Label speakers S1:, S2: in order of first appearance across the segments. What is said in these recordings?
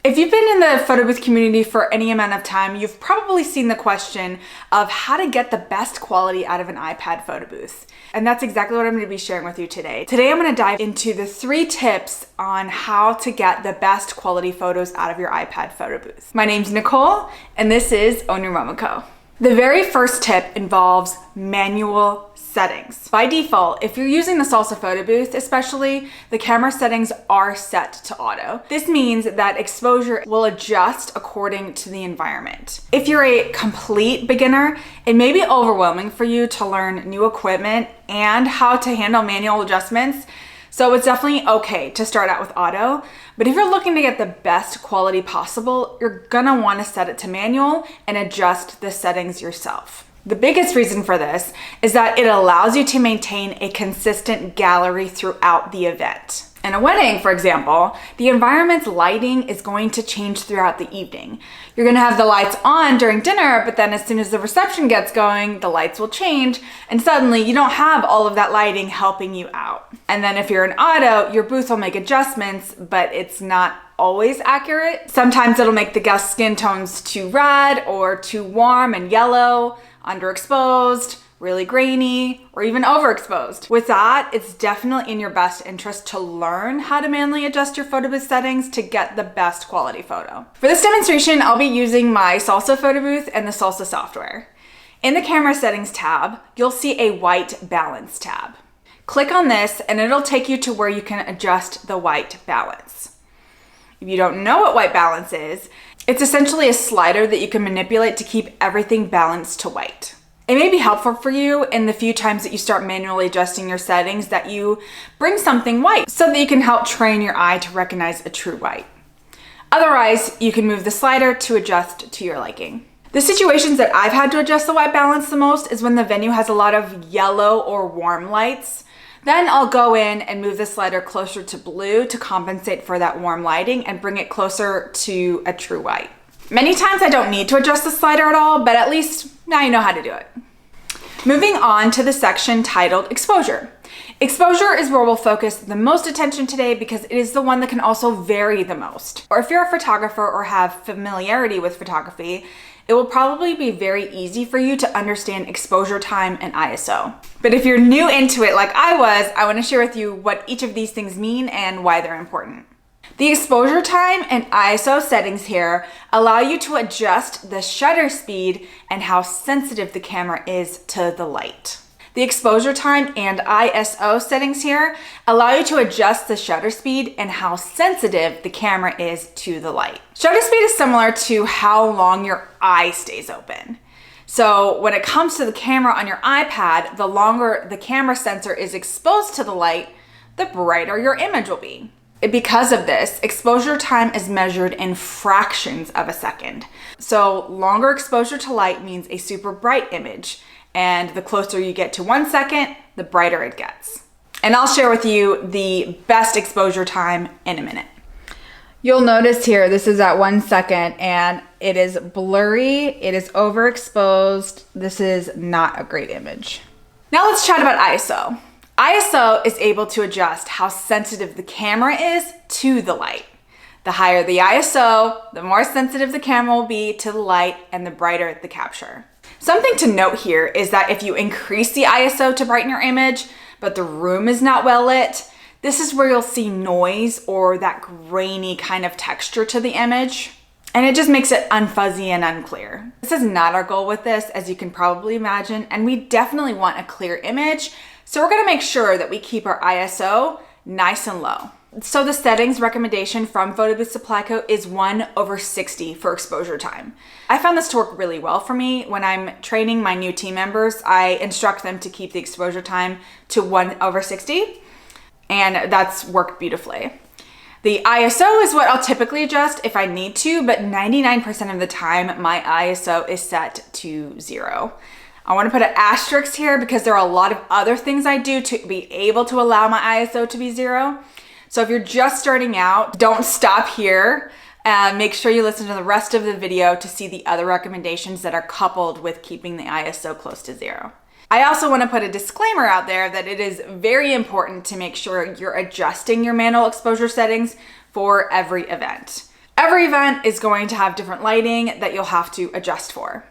S1: If you've been in the photo booth community for any amount of time, you've probably seen the question of how to get the best quality out of an iPad photo booth. And that's exactly what I'm going to be sharing with you today. Today, I'm going to dive into the 3 tips on how to get the best quality photos out of your iPad photo booth. My name's Nicole, and this is Own Your Moment Co. The very first tip involves manual settings. By default, if you're using the Salsa photo booth especially, the camera settings are set to auto. This means that exposure will adjust according to the environment. If you're a complete beginner, it may be overwhelming for you to learn new equipment and how to handle manual adjustments. So it's definitely okay to start out with auto, but if you're looking to get the best quality possible, you're gonna wanna set it to manual and adjust the settings yourself. The biggest reason for this is that it allows you to maintain a consistent gallery throughout the event. In a wedding, for example, the environment's lighting is going to change throughout the evening. You're gonna have the lights on during dinner, but then as soon as the reception gets going, the lights will change, and suddenly you don't have all of that lighting helping you out. And then if you're in auto, your booth will make adjustments, but it's not always accurate. Sometimes it'll make the guest skin tones too red or too warm and yellow, underexposed, really grainy, or even overexposed. With that, it's definitely in your best interest to learn how to manually adjust your photo booth settings to get the best quality photo. For this demonstration, I'll be using my Salsa photo booth and the Salsa software. In the camera settings tab, you'll see a white balance tab. Click on this and it'll take you to where you can adjust the white balance. If you don't know what white balance is, it's essentially a slider that you can manipulate to keep everything balanced to white. It may be helpful for you in the few times that you start manually adjusting your settings that you bring something white so that you can help train your eye to recognize a true white. Otherwise, you can move the slider to adjust to your liking. The situations that I've had to adjust the white balance the most is when the venue has a lot of yellow or warm lights. Then I'll go in and move the slider closer to blue to compensate for that warm lighting and bring it closer to a true white. Many times I don't need to adjust the slider at all, but at least now you know how to do it. Moving on to the section titled Exposure. Exposure is where we'll focus the most attention today because it is the one that can also vary the most. Or if you're a photographer or have familiarity with photography, it will probably be very easy for you to understand exposure time and ISO. But if you're new into it like I was, I want to share with you what each of these things mean and why they're important. The exposure time and ISO settings here allow you to adjust the shutter speed and how sensitive the camera is to the light. The exposure time and ISO settings here allow you to adjust the shutter speed and how sensitive the camera is to the light. Shutter speed is similar to how long your eye stays open. So when it comes to the camera on your iPad, the longer the camera sensor is exposed to the light, the brighter your image will be. Because of this, exposure time is measured in fractions of a second. So longer exposure to light means a super bright image, and the closer you get to 1 second, the brighter it gets. And I'll share with you the best exposure time in a minute. You'll notice here, this is at 1 second and it is blurry, it is overexposed. This is not a great image. Now let's chat about ISO. ISO is able to adjust how sensitive the camera is to the light. The higher the ISO, the more sensitive the camera will be to the light and the brighter the capture. Something to note here is that if you increase the ISO to brighten your image, but the room is not well lit, this is where you'll see noise or that grainy kind of texture to the image, and it just makes it unfuzzy and unclear. This is not our goal with this, as you can probably imagine, and we definitely want a clear image, so we're gonna make sure that we keep our ISO nice and low. So the settings recommendation from Photo Booth Supply Co. is 1/60 for exposure time. I found this to work really well for me. When I'm training my new team members, I instruct them to keep the exposure time to 1/60, and that's worked beautifully. The ISO is what I'll typically adjust if I need to, but 99% of the time, my ISO is set to 0. I want to put an asterisk here because there are a lot of other things I do to be able to allow my ISO to be 0. So if you're just starting out, don't stop here. Make sure you listen to the rest of the video to see the other recommendations that are coupled with keeping the ISO close to 0. I also want to put a disclaimer out there that it is very important to make sure you're adjusting your manual exposure settings for every event. Every event is going to have different lighting that you'll have to adjust for.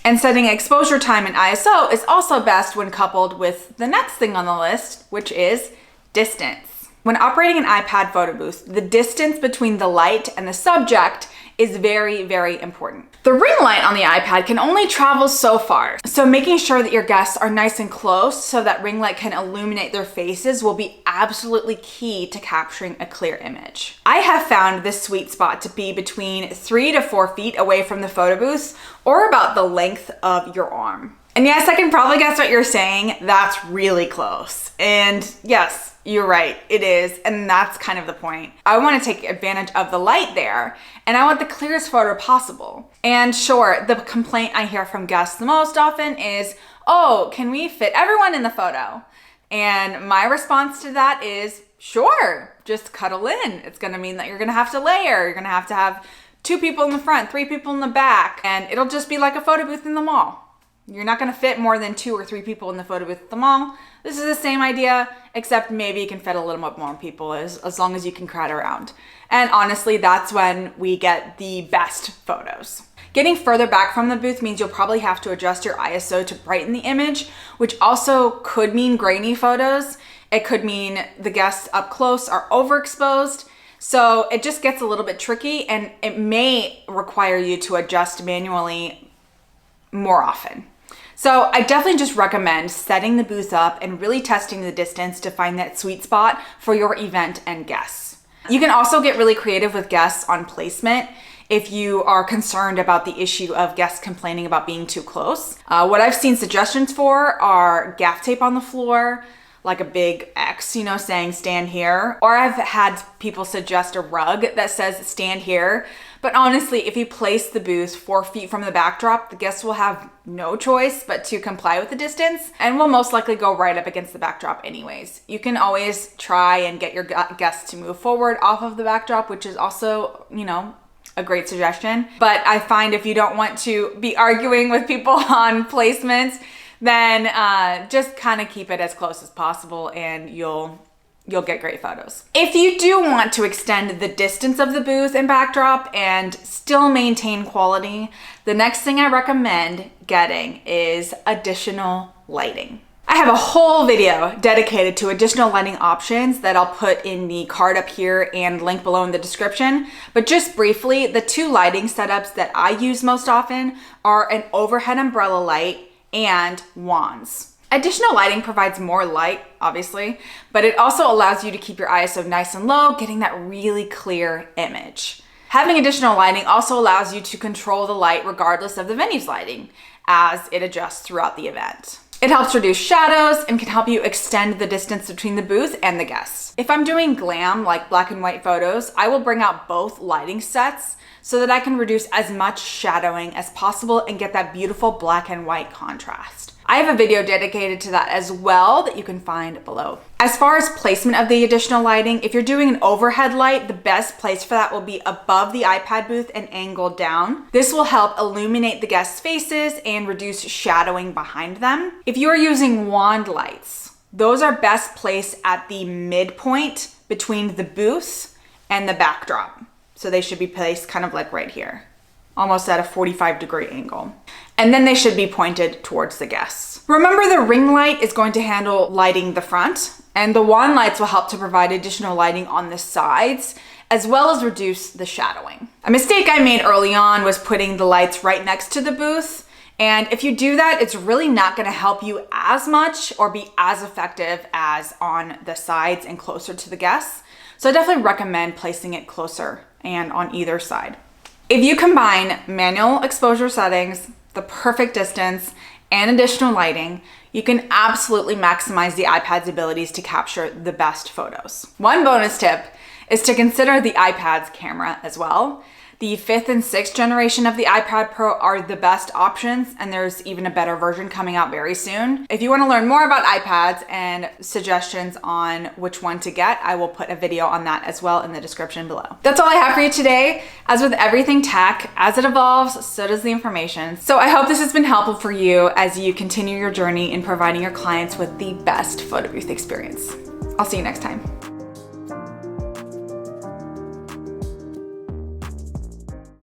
S1: And setting exposure time and ISO is also best when coupled with the next thing on the list, which is distance. When operating an iPad photo booth, the distance between the light and the subject is very, very important. The ring light on the iPad can only travel so far, so making sure that your guests are nice and close so that ring light can illuminate their faces will be absolutely key to capturing a clear image. I have found this sweet spot to be between 3 to 4 feet away from the photo booth, or about the length of your arm. And yes, I can probably guess what you're saying. That's really close. And yes, you're right, it is, and that's kind of the point. I want to take advantage of the light there, and I want the clearest photo possible. And sure, the complaint I hear from guests the most often is, oh, can we fit everyone in the photo? And my response to that is, sure, just cuddle in. It's gonna mean that you're gonna have to layer, you're gonna have 2 people in the front, 3 people in the back, and it'll just be like a photo booth in the mall. You're not gonna fit more than 2 or 3 people in the photo booth at the mall. This is the same idea, except maybe you can fit a little bit more people as long as you can crowd around. And honestly, that's when we get the best photos. Getting further back from the booth means you'll probably have to adjust your ISO to brighten the image, which also could mean grainy photos. It could mean the guests up close are overexposed. So it just gets a little bit tricky, and it may require you to adjust manually more often. So I definitely just recommend setting the booth up and really testing the distance to find that sweet spot for your event and guests. You can also get really creative with guests on placement if you are concerned about the issue of guests complaining about being too close. What I've seen suggestions for are gaff tape on the floor, like a big X, saying stand here. Or I've had people suggest a rug that says stand here. But honestly, if you place the booth 4 feet from the backdrop, the guests will have no choice but to comply with the distance and will most likely go right up against the backdrop anyways. You can always try and get your guests to move forward off of the backdrop, which is also, a great suggestion. But I find if you don't want to be arguing with people on placements, then just kind of keep it as close as possible and you'll get great photos. If you do want to extend the distance of the booth and backdrop and still maintain quality, the next thing I recommend getting is additional lighting. I have a whole video dedicated to additional lighting options that I'll put in the card up here and link below in the description. But just briefly, the 2 lighting setups that I use most often are an overhead umbrella light and wands. Additional lighting provides more light, obviously, but it also allows you to keep your ISO nice and low, getting that really clear image. Having additional lighting also allows you to control the light regardless of the venue's lighting as it adjusts throughout the event. It helps reduce shadows and can help you extend the distance between the booth and the guests. If I'm doing glam, like black and white photos, I will bring out both lighting sets so that I can reduce as much shadowing as possible and get that beautiful black and white contrast. I have a video dedicated to that as well that you can find below. As far as placement of the additional lighting, if you're doing an overhead light, the best place for that will be above the iPad booth and angled down. This will help illuminate the guests' faces and reduce shadowing behind them. If you are using wand lights, those are best placed at the midpoint between the booth and the backdrop. So they should be placed kind of like right here, almost at a 45-degree angle. And then they should be pointed towards the guests. Remember, the ring light is going to handle lighting the front, and the wand lights will help to provide additional lighting on the sides, as well as reduce the shadowing. A mistake I made early on was putting the lights right next to the booth. And if you do that, it's really not gonna help you as much or be as effective as on the sides and closer to the guests. So I definitely recommend placing it closer and on either side. If you combine manual exposure settings, the perfect distance, and additional lighting, you can absolutely maximize the iPad's abilities to capture the best photos. One bonus tip is to consider the iPad's camera as well. The 5th and 6th generation of the iPad Pro are the best options, and there's even a better version coming out very soon. If you want to learn more about iPads and suggestions on which one to get, I will put a video on that as well in the description below. That's all I have for you today. As with everything tech, as it evolves, so does the information. So I hope this has been helpful for you as you continue your journey in providing your clients with the best photo booth experience. I'll see you next time.